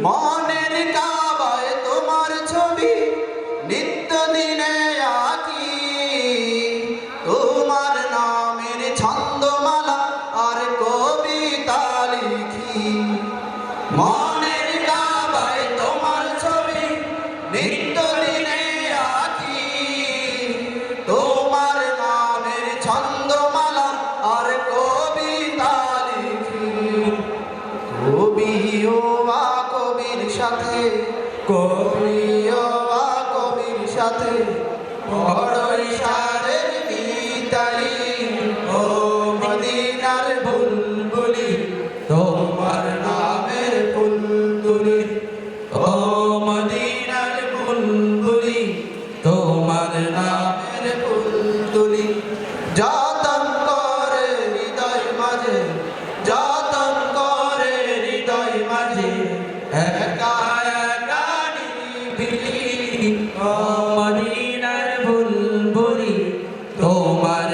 মনের কাবায় তোমার ছবি নিত্য দিনে আঁকি, তোমার নামের ছন্দমালা আর কবিতা লিখি। মনের কাবায় তোমার ছবি নিত্য দিনে আঁকি, তোমার নামের ছন্দমালা আর কবিতা লিখি। কবিও বা কবির সাথে, কবিও বা কবির সাথে বড়ই সারের গীতালি। ও মদিনার বুলবুলি তোমার নামের ফুল তুলি, ও মদিনার বুলবুলি তোমার নামের ফুল তুলি। যতন করে হৃদয় মাঝে, যতন করে হৃদয় মাঝে একা একা নিরিবিলি। ও মদিনার বুলবুলি তোমার